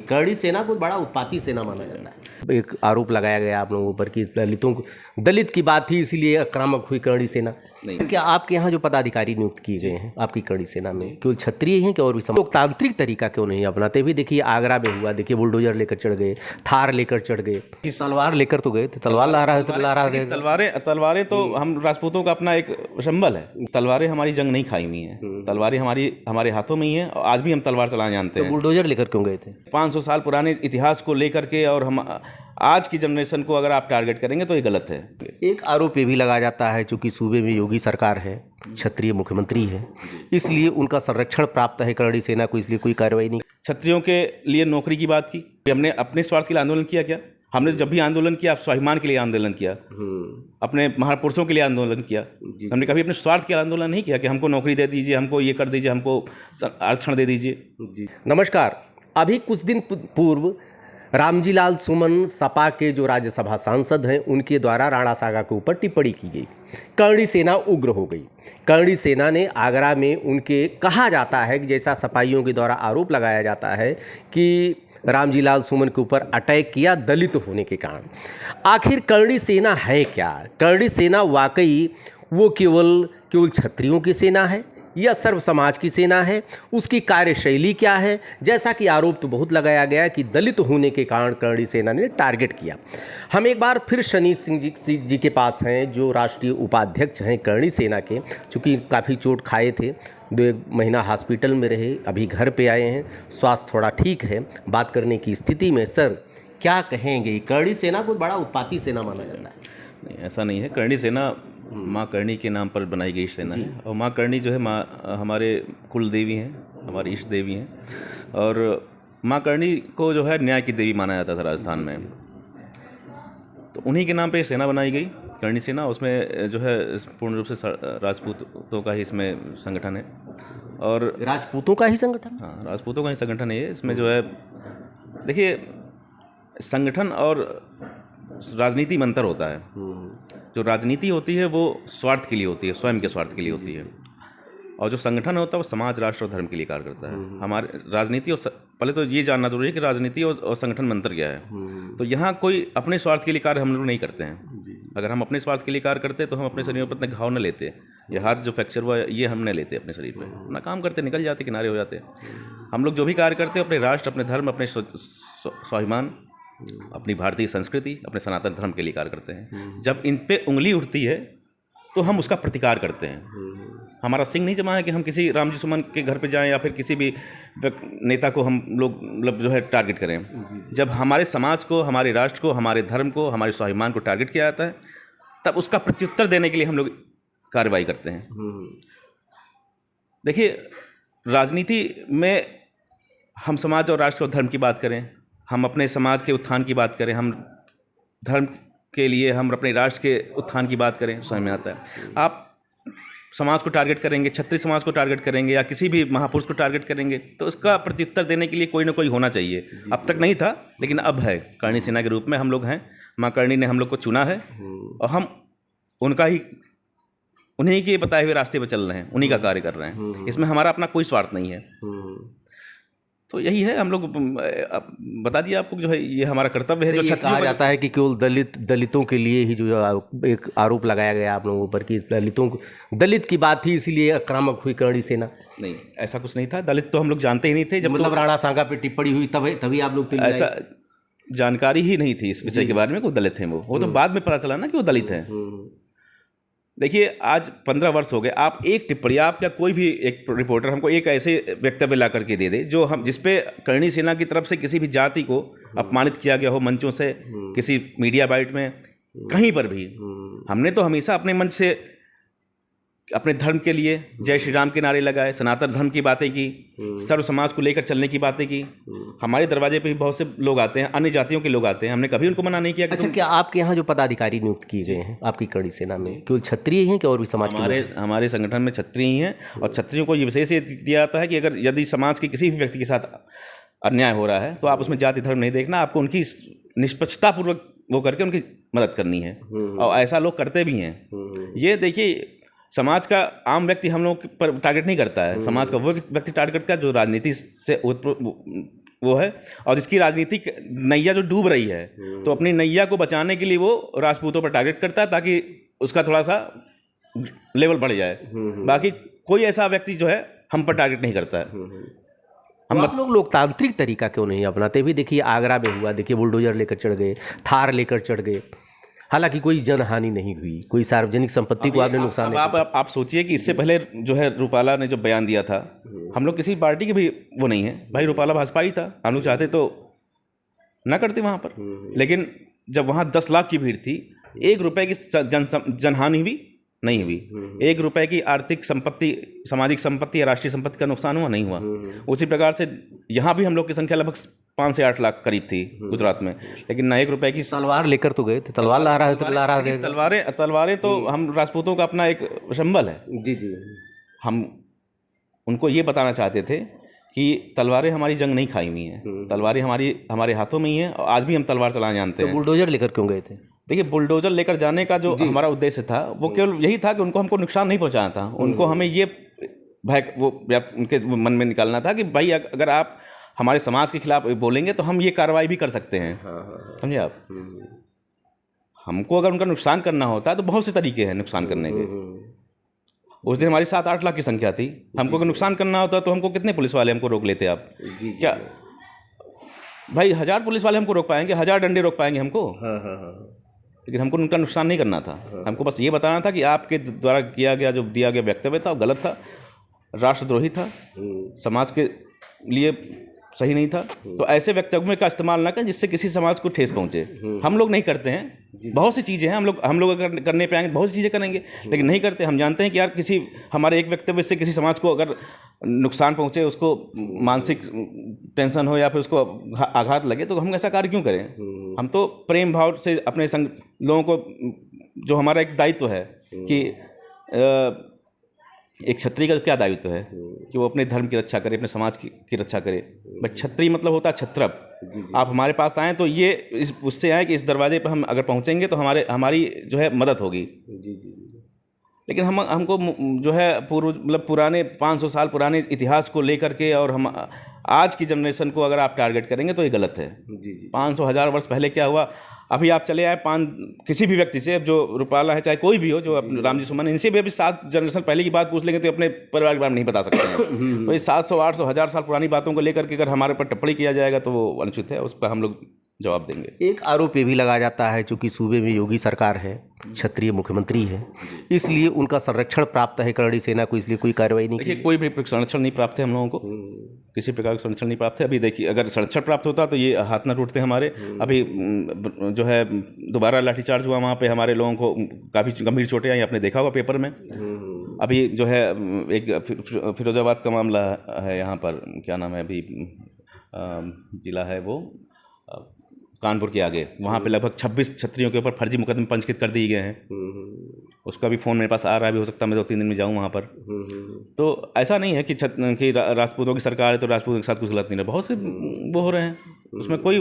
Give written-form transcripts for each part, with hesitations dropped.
करणी सेना को बड़ा उत्पाती सेना माना जाता है। एक आरोप लगाया गया आप लोगों पर कि दलित की बात थी इसीलिए आक्रामक हुई करणी सेना। नहीं। क्या आपके यहाँ जो पदाधिकारी नियुक्त किए गए हैं आपकी करणी सेना में केवल क्षत्रिय हैं कि और भी लोकतांत्रिक तरीका क्यों नहीं अपनाते? भी देखिए आगरा में हुआ, देखिए बुलडोजर लेकर चढ़ गए, थार लेकर चढ़ गए, तलवार लेकर तो गए थे, तलवार लहरा रहे। तलवारें तो हम राजपूतों का अपना एक संबल है। तलवारें हमारी जंग नहीं खाई हुई हैं, तलवारें हमारे हाथों में ही हैं और आज भी हम तलवार चलाना जानते हैं। बुलडोजर लेकर क्यों गए थे? 500 साल पुराने इतिहास को लेकर के और हम आज की जनरेशन को अगर आप टारगेट करेंगे तो ये गलत है। एक आरोप ये भी लगा जाता है चूंकि सूबे में योगी सरकार है, क्षत्रिय मुख्यमंत्री है, इसलिए उनका संरक्षण प्राप्त है करणी सेना को, इसलिए कोई कार्रवाई नहीं। क्षत्रियों के लिए नौकरी की बात की, हमने अपने स्वार्थ के लिए आंदोलन किया क्या? हमने जब भी आंदोलन किया स्वाभिमान के लिए आंदोलन किया, अपने महापुरुषों के लिए आंदोलन किया। हमने कभी अपने स्वार्थ के लिए आंदोलन नहीं किया कि हमको नौकरी दे दीजिए, हमको ये कर दीजिए, हमको आरक्षण दे दीजिए। नमस्कार। अभी कुछ दिन पूर्व रामजी लाल सुमन सपा के जो राज्यसभा सांसद हैं उनके द्वारा राणा सागा के ऊपर टिप्पणी की गई। करणी सेना उग्र हो गई। करणी सेना ने आगरा में उनके कहा जाता है कि जैसा सपाइयों के द्वारा आरोप लगाया जाता है कि रामजी लाल सुमन के ऊपर अटैक किया दलित होने के कारण। आखिर करणी सेना है क्या? करणी सेना वाकई वो केवल क्षत्रियों की सेना है या सर्व समाज की सेना है? उसकी कार्यशैली क्या है? जैसा कि आरोप तो बहुत लगाया गया कि दलित होने के कारण करणी सेना ने टारगेट किया। हम एक बार फिर शनि सिंह जी के पास हैं जो राष्ट्रीय उपाध्यक्ष हैं करणी सेना के, चूँकि काफ़ी चोट खाए थे, 2 महीना हॉस्पिटल में रहे, अभी घर पे आए हैं, स्वास्थ्य थोड़ा ठीक है, बात करने की स्थिति में। सर क्या कहेंगे? करणी सेना को बड़ा उत्पाती सेना माना जाता है। नहीं, ऐसा नहीं है। करणी सेना माँ करणी के नाम पर बनाई गई सेना है और माँ करणी जो है माँ हमारे कुल देवी हैं, हमारी इष्ट देवी हैं और माँ करणी को जो है न्याय की देवी माना जाता था राजस्थान में, तो उन्हीं के नाम पे सेना बनाई गई करणी सेना। उसमें जो है पूर्ण रूप से राजपूतों का ही इसमें संगठन है और राजपूतों का ही संगठन? हाँ, राजपूतों का ही संगठन है ये। इसमें जो है देखिए संगठन और राजनीति में अंतर होता है। जो राजनीति होती है वो स्वार्थ के लिए होती है, स्वयं के स्वार्थ के लिए होती है, और जो संगठन होता है वो समाज, राष्ट्र और धर्म के लिए कार्य करता है। हमारे राजनीति और पहले तो ये जानना जरूरी है कि राजनीति और संगठन में अंतर क्या है। तो यहाँ कोई अपने स्वार्थ के लिए कार्य हम लोग नहीं करते हैं। अगर हम अपने स्वार्थ के लिए कार्य करते तो हम अपने शरीर पर इतने घाव न लेते। ये हाथ जो फ्रैक्चर हुआ ये हम न लेते अपने शरीर पर, अपना काम करते निकल जाते, किनारे हो जाते। हम लोग जो भी कार्य करते हैं अपने राष्ट्र, अपने धर्म, अपने स्वाभिमान, अपनी भारतीय संस्कृति, अपने सनातन धर्म के लिए कार्य करते हैं। जब इन पे उंगली उठती है तो हम उसका प्रतिकार करते हैं। हमारा सिंह नहीं जमा है कि हम किसी रामजी सुमन के घर पे जाएं या फिर किसी भी नेता को हम लोग मतलब जो है टारगेट करें। जब हमारे समाज को, हमारे राष्ट्र को, हमारे धर्म को, हमारे स्वाभिमान को टारगेट किया जाता है तब उसका प्रत्युत्तर देने के लिए हम लोग कार्रवाई करते हैं। देखिए राजनीति में हम समाज और राष्ट्र और धर्म की बात करें, हम अपने समाज के उत्थान की बात करें, हम धर्म के लिए, हम अपने राष्ट्र के उत्थान की बात करें, समझ में आता है। आप समाज को टारगेट करेंगे, क्षत्रिय समाज को टारगेट करेंगे या किसी भी महापुरुष को टारगेट करेंगे तो उसका प्रत्युत्तर देने के लिए कोई ना कोई होना चाहिए। अब तक नहीं था लेकिन अब है। करणी सेना के रूप में हम लोग हैं, माँ करणी ने हम लोग को चुना है और हम उन्हीं के बताए हुए रास्ते पर चल रहे हैं, उन्हीं का कार्य कर रहे हैं। इसमें हमारा अपना कोई स्वार्थ नहीं है। तो यही है, हम लोग बता दिया आपको जो है ये हमारा कर्तव्य है। जो ये कहा जाता है कि केवल दलितों के लिए ही जो एक आरोप लगाया गया आप लोगों पर कि दलित की बात थी इसीलिए आक्रामक हुई करणी सेना। नहीं, ऐसा कुछ नहीं था। दलित तो हम लोग जानते ही नहीं थे। जब मतलब राणा सागा पे टिप्पणी हुई तभी आप लोग ऐसा जानकारी ही नहीं थी इस विषय के बारे में, कोई दलित हैं वो तो बाद में पता चला ना कि वो दलित हैं। देखिए आज 15 वर्ष हो गए, आप एक टिप्पणी, आप क्या कोई भी एक रिपोर्टर हमको एक ऐसे वक्तव्य ला करके दे दे जो हम जिसपे करणी सेना की तरफ से किसी भी जाति को अपमानित किया गया हो, मंचों से, किसी मीडिया बाइट में, कहीं पर भी। हमने तो हमेशा अपने मंच से अपने धर्म के लिए जय श्री राम के नारे लगाए, सनातन धर्म की बातें की, सर्व समाज को लेकर चलने की बातें की। हमारे दरवाजे पे भी बहुत से लोग आते हैं, अन्य जातियों के लोग आते हैं, हमने कभी उनको मना नहीं किया। अच्छा, क्या आपके यहाँ जो पदाधिकारी नियुक्त किए गए हैं आपकी करणी सेना में केवल क्षत्रिय हैं कि और भी समाज के? हमारे संगठन में क्षत्रिय ही हैं और क्षत्रियों को ये विशेष दिया जाता है कि अगर यदि समाज के किसी भी व्यक्ति के साथ अन्याय हो रहा है तो आप उसमें जाति धर्म नहीं देखना, आपको उनकी निष्पक्षतापूर्वक वो करके उनकी मदद करनी है और ऐसा लोग करते भी हैं। ये देखिए समाज का आम व्यक्ति हम लोग पर टारगेट नहीं करता है, समाज का वो व्यक्ति टारगेट करता है जो राजनीति से वो है, और जिसकी राजनीतिक नैया जो डूब रही है, तो अपनी नैया को बचाने के लिए वो राजपूतों पर टारगेट करता है ताकि उसका थोड़ा सा लेवल बढ़ जाए। बाकी कोई ऐसा व्यक्ति जो है हम पर टारगेट नहीं करता है। हम आप लोग लोकतांत्रिक तरीका क्यों नहीं अपनाते? भी देखिए आगरा में हुआ, देखिए बुलडोजर लेकर चढ़ गए, थार लेकर चढ़ गए, हालांकि कोई जनहानि नहीं हुई, कोई सार्वजनिक संपत्ति को आपने नुकसान नहीं। आप सोचिए कि इससे पहले जो है रूपाला ने जो बयान दिया था, हम लोग किसी पार्टी के भी वो नहीं है भाई, रूपाला भाजपा ही था, हम लोग चाहते तो ना करते वहाँ पर, लेकिन जब वहाँ 10 लाख की भीड़ थी, 1 रुपए की जनहानि भी नहीं हुई, 1 रुपए की आर्थिक संपत्ति, सामाजिक संपत्ति या राष्ट्रीय संपत्ति का नुकसान हुआ नहीं हुआ। उसी प्रकार से यहाँ भी हम लोग की संख्या लगभग 5 से 8 लाख करीब थी गुजरात में, लेकिन ना 1 रुपए की। तलवार लेकर तो गए थे, तलवार लहरा रहे थे। तलवारें तो हम राजपूतों का अपना एक संबल है। जी जी, हम उनको ये बताना चाहते थे कि तलवारें हमारी जंग नहीं खाई हुई हैं, तलवारें हमारे हाथों में ही हैं, और आज भी हम तलवार चलाना जानते हैं। बुलडोजर लेकर क्यों गए थे? देखिए, बुलडोजर लेकर जाने का जो हमारा उद्देश्य था वो केवल यही था कि हमको नुकसान नहीं पहुंचाना था, उनको हमें ये भय वो उनके मन में निकालना था कि भाई अगर आप हमारे समाज के खिलाफ बोलेंगे तो हम ये कार्रवाई भी कर सकते हैं। समझे आप? हमको अगर उनका नुकसान करना होता है तो बहुत से तरीके हैं नुकसान करने के। उस दिन हमारी 7-8 लाख की संख्या थी, हमको अगर नुकसान करना होता तो हमको कितने पुलिस वाले हमको रोक लेते आप? क्या भाई 1000 पुलिस वाले हमको रोक पाएंगे, 1000 डंडे रोक पाएंगे हमको? लेकिन हमको उनका नुकसान नहीं करना था, हमको बस ये बताना था कि आपके द्वारा किया गया जो दिया गया वक्तव्य था वो गलत था, राष्ट्रद्रोही था, समाज के लिए सही नहीं था। तो ऐसे वक्तव्य का इस्तेमाल ना करें जिससे किसी समाज को ठेस पहुंचे। हम लोग नहीं करते हैं, बहुत सी चीज़ें हैं, हम लोग अगर करने पे आएंगे बहुत सी चीज़ें करेंगे, लेकिन नहीं करते। हम जानते हैं कि यार किसी हमारे एक वक्तव्य से किसी समाज को अगर नुकसान पहुंचे, उसको मानसिक टेंशन हो या फिर उसको आघात लगे, तो हम ऐसा कार्य क्यों करें? हम तो प्रेम भाव से अपने लोगों को, जो हमारा एक दायित्व है कि एक क्षत्रिय का क्या दायित्व है कि वो अपने धर्म की रक्षा करे, अपने समाज की रक्षा करे। बस क्षत्रिय मतलब होता है क्षत्रप। आप हमारे पास आएँ तो ये उससे आए कि इस दरवाजे पर हम अगर पहुँचेंगे तो हमारी जो है मदद होगी। लेकिन हमको जो है पुराने 500 साल पुराने इतिहास को लेकर के, और हम आज की जनरेशन को अगर आप टारगेट करेंगे तो ये गलत है। 500-1000 वर्ष पहले क्या हुआ, अभी आप चले आए किसी भी व्यक्ति से, जो रूपाला है चाहे कोई भी हो, जो रामजी सुमन, इनसे भी अभी 7 जनरेशन पहले की बात पूछ लेंगे तो अपने परिवार के बारे में नहीं बता सकते हैं। तो ये 700-800 1000 साल पुरानी बातों को लेकर के अगर हमारे पर टिप्पणी किया जाएगा तो वो अनुचित है, उस पर हम लोग जवाब देंगे। एक आरोप ये भी लगाया जाता है, चूंकि सूबे में योगी सरकार है, क्षत्रिय मुख्यमंत्री है, इसलिए उनका संरक्षण प्राप्त है करणी सेना को, इसलिए कोई कार्रवाई नहीं। देखिए, कोई भी संरक्षण नहीं प्राप्त है हम लोगों को, किसी प्रकार का संरक्षण नहीं प्राप्त है। अभी देखिए, अगर संरक्षण प्राप्त होता तो ये हाथ न टूटते हमारे। अभी जो है दोबारा लाठीचार्ज हुआ, वहाँ पे हमारे लोगों को काफ़ी गंभीर चोटें आई, आपने देखा होगा पेपर में। अभी जो है एक फिरोजाबाद का मामला है, यहाँ पर क्या नाम है, अभी जिला है वो कानपुर के आगे, वहाँ पे लगभग 26 क्षत्रियों के ऊपर फर्जी मुकदमे पंजीकृत कर दिए गए हैं। उसका भी फ़ोन मेरे पास आ रहा है, भी हो सकता है मैं 2-3 दिन में जाऊँ वहाँ पर। तो ऐसा नहीं है कि राजपूतों की सरकार है तो राजपूतों के साथ कुछ गलत नहीं है, बहुत से वो हो रहे हैं, उसमें कोई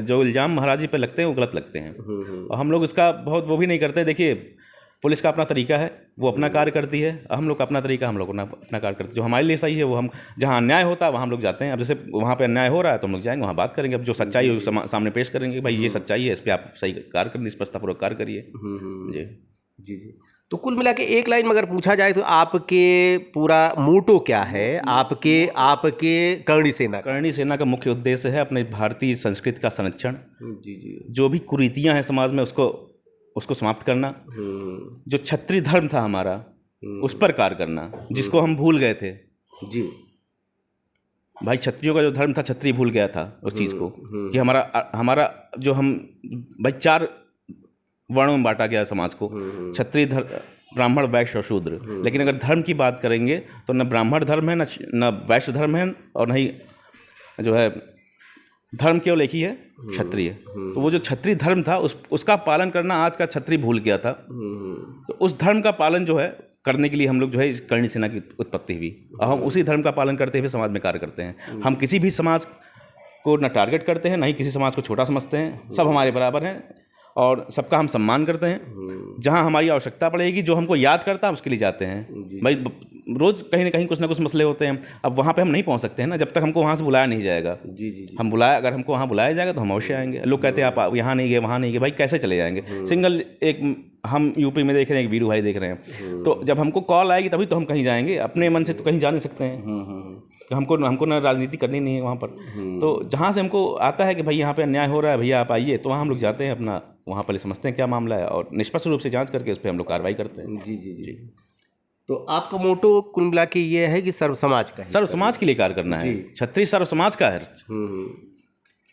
जो इल्ज़ाम महाराज जी पर लगते हैं वो गलत लगते हैं, और हम लोग इसका बहुत वो भी नहीं करते। देखिए, पुलिस का अपना तरीका है, वो अपना कार्य करती है, हम लोग का अपना तरीका, हम लोग अपना कार्य करते हैं। जो हमारे लिए सही है वो हम, जहाँ अन्याय होता है वहाँ हम लोग जाते हैं। अब जैसे वहाँ पे अन्याय हो रहा है तो हम लोग जाएंगे, वहाँ बात करेंगे, अब जो सच्चाई है वो सामने पेश करेंगे, भाई ये सच्चाई है, इस पर आप सही कार्य करें, निष्पक्षतापूर्वक कार्य करिए। जी जी जी। तो कुल मिला के एक लाइन में अगर पूछा जाए तो आपके पूरा मोटो क्या है, आपके करणी सेना का मुख्य उद्देश्य है अपने भारतीय संस्कृति का संरक्षण, जो भी कुरीतियाँ हैं समाज में उसको समाप्त करना, जो क्षत्रिय धर्म था हमारा उस पर कार्य करना, जिसको हम भूल गए थे। जी भाई, क्षत्रियों का जो धर्म था, क्षत्रिय भूल गया था उस चीज़ को, कि हमारा जो हम भाई 4 वर्णों में बांटा गया समाज को, क्षत्रिय ब्राह्मण, वैश्य और शूद्र। लेकिन अगर धर्म की बात करेंगे तो न ब्राह्मण धर्म है, न वैश्य धर्म है, और न ही जो है धर्म केवल एक ही है, क्षत्रिय। तो वो जो क्षत्रिय धर्म था उसका पालन करना आज का क्षत्रिय भूल गया था। तो उस धर्म का पालन जो है करने के लिए हम लोग जो है इस करणी सेना की उत्पत्ति हुई, और हम उसी धर्म का पालन करते हुए समाज में कार्य करते हैं। हम किसी भी समाज को न टारगेट करते हैं, न ही किसी समाज को छोटा समझते हैं, सब हमारे बराबर हैं और सबका हम सम्मान करते हैं। जहाँ हमारी आवश्यकता पड़ेगी, जो हमको याद करता है उसके लिए जाते हैं। भाई रोज़ कहीं ना कहीं कुछ ना कुछ मसले होते हैं। अब वहाँ पे हम नहीं पहुँच सकते हैं ना, जब तक हमको वहाँ से बुलाया नहीं जाएगा। जी जी जी। अगर हमको वहाँ बुलाया जाएगा तो हम अवश्य आएंगे। लोग कहते हैं आप यहाँ नहीं गए, वहाँ नहीं गए, भाई कैसे चले जाएंगे? सिंगल एक हम यूपी में देख रहे हैं, एक वीरू भाई देख रहे हैं, तो जब हमको कॉल आएगी तभी तो हम कहीं जाएंगे। अपने मन से तो कहीं जा नहीं सकते हैं। कि हमको ना राजनीति करनी नहीं है वहाँ पर। तो जहाँ से हमको आता है कि भाई यहाँ पे अन्याय हो रहा है, भैया आप आइए, तो वहाँ हम लोग जाते हैं, अपना वहाँ पहले समझते हैं क्या मामला है और निष्पक्ष रूप से जांच करके उस पर हम लोग कार्रवाई करते हैं। जी जी जी। तो आपका मोटो कुल मिला के ये है कि सर्व समाज का है, सर्व समाज के लिए कार्य करना है। क्षत्रिय सर्व समाज का है।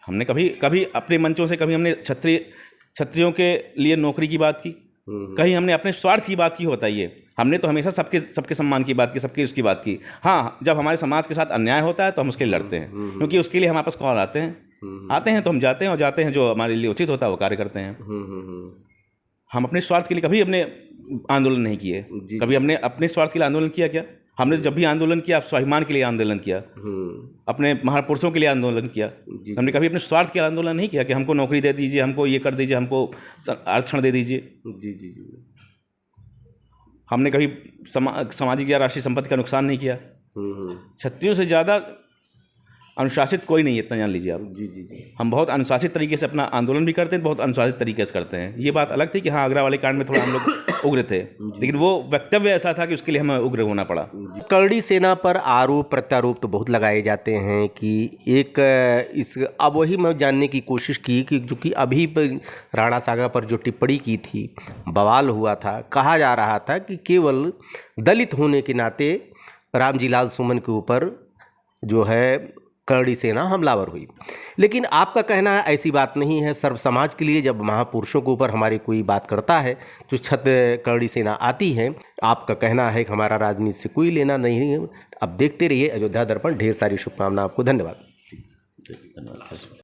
हमने कभी अपने मंचों से कभी हमने क्षत्रियों के लिए नौकरी की बात की, कहीं हमने अपने स्वार्थ की बात की हो? बताइए। हमने तो हमेशा सबके सम्मान की बात की, सबकी उसकी बात की। हाँ, जब हमारे समाज के साथ अन्याय होता है तो हम उसके लिए लड़ते हैं, क्योंकि उसके लिए हमारे पास कॉल आते हैं तो हम जाते हैं और जाते हैं, जो हमारे लिए उचित होता है वो कार्य करते हैं। हम अपने स्वार्थ के लिए कभी अपने आंदोलन नहीं किए। कभी हमने अपने स्वार्थ के लिए आंदोलन किया क्या? हमने जब भी आंदोलन किया, स्वाभिमान के लिए आंदोलन किया, अपने महापुरुषों के लिए आंदोलन किया। हमने कभी अपने स्वार्थ के लिए आंदोलन नहीं किया कि हमको नौकरी दे दीजिए, हमको ये कर दीजिए, हमको आरक्षण दे दीजिए। जी जी जी। हमने कभी सामाजिक या राष्ट्रीय संपत्ति का नुकसान नहीं किया। क्षत्रियों से ज़्यादा अनुशासित कोई नहीं है, इतना जान लीजिए आप। जी जी जी। हम बहुत अनुशासित तरीके से अपना आंदोलन भी करते हैं, बहुत अनुशासित तरीके से करते हैं। ये बात अलग थी कि हाँ, आगरा वाले कांड में थोड़ा हम लोग उग्र थे, लेकिन वो वक्तव्य ऐसा था कि उसके लिए हमें उग्र होना पड़ा। करणी सेना पर आरोप प्रत्यारोप तो बहुत लगाए जाते हैं कि अब वही मैं जानने की कोशिश की कि जो कि अभी राणा सागा पर जो टिप्पणी की थी, बवाल हुआ था, कहा जा रहा था कि केवल दलित होने के नाते रामजी लाल सुमन के ऊपर जो है करणी सेना हमलावर हुई। लेकिन आपका कहना है ऐसी बात नहीं है। सर्व समाज के लिए जब महापुरुषों के ऊपर हमारी कोई बात करता है तो करणी सेना आती है। आपका कहना है कि हमारा राजनीति से कोई लेना नहीं है। अब देखते रहिए अयोध्या दर्पण। ढेर सारी शुभकामनाएं आपको। धन्यवाद।